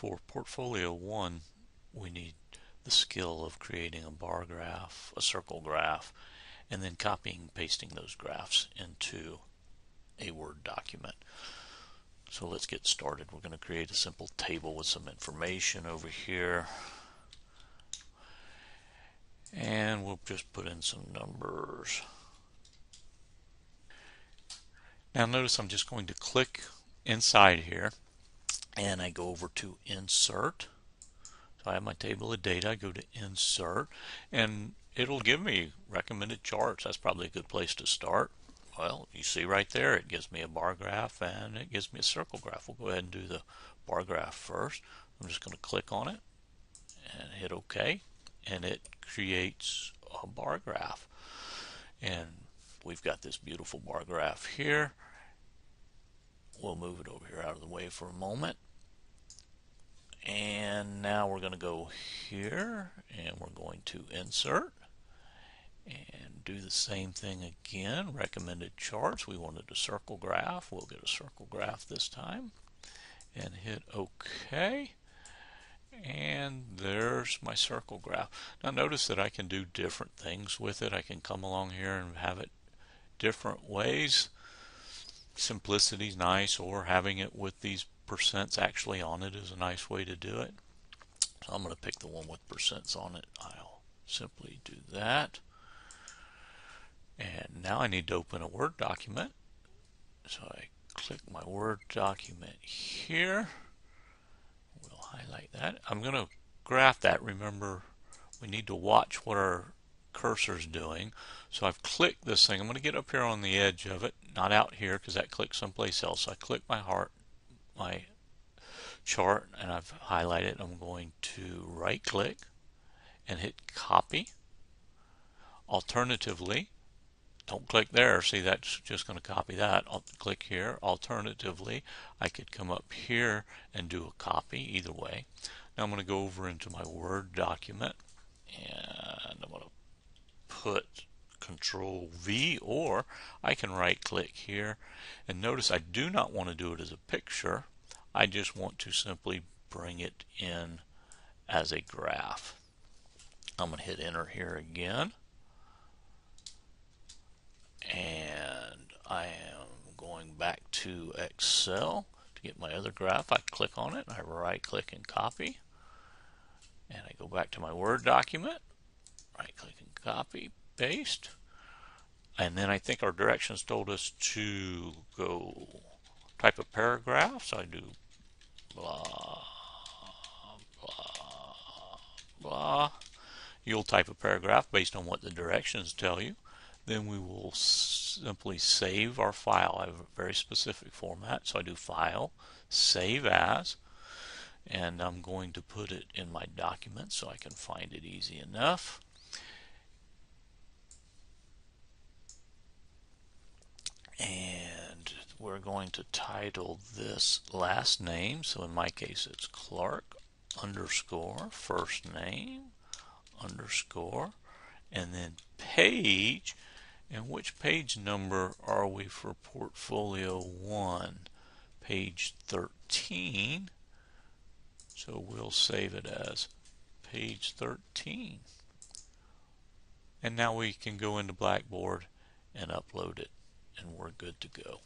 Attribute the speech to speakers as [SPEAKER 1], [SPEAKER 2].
[SPEAKER 1] for Portfolio 1, we need the skill of creating a bar graph, a circle graph, and then copying and pasting those graphs into a Word document. So let's get started. We're going to create a simple table with some information over here. And we'll just put in some numbers. Now notice I'm just going to click inside here and I go over to Insert. So I have my table of data, I go to Insert, and it'll give me recommended charts. That's probably a good place to start. Well, you see right there, it gives me a bar graph and it gives me a circle graph. We'll go ahead and do the bar graph first. I'm just going to click on it and hit OK, and it creates a bar graph. And we've got this beautiful bar graph here. We'll move it over here out of the way for a moment. And now we're going to go here and we're going to insert and do the same thing again. Recommended charts. We wanted a circle graph. We'll get a circle graph this time and hit OK. And there's my circle graph. Now notice that I can do different things with it. I can come along here and have it different ways. Simplicity's nice, or having it with these percents actually on it is a nice way to do it. So I'm going to pick the one with percents on it. I'll simply do that. And now I need to open a Word document. So I click my Word document here. We'll highlight that. I'm going to graph that. Remember, we need to watch what our cursor's doing. So I've clicked this thing. I'm going to get up here on the edge of it, not out here because that clicks someplace else. So I click my chart and I've highlighted. I'm going to right click and hit copy. Alternatively, don't click there. See, that's just going to copy that. I'll click here. Alternatively, I could come up here and do a copy. Either way. Now I'm going to go over into my Word document and I'm going to put Control V, or I can right click here, and notice I do not want to do it as a picture. I just want to simply bring it in as a graph. I'm going to hit enter here again, and I am going back to Excel to get my other graph. I click on it, I right click and copy, and I go back to my Word document, right click and copy, paste, and then I think our directions told us to go type a paragraph, so I do blah blah blah. You'll type a paragraph based on what the directions tell you. Then we will simply save our file. I have a very specific format, so I do File, Save As, and I'm going to put it in my document so I can find it easy enough. And we're going to title this last name. So in my case, it's Clark underscore first name underscore, and then page. And which page number are we for Portfolio 1? Page 13. So we'll save it as page 13. And now we can go into Blackboard and upload it, and we're good to go.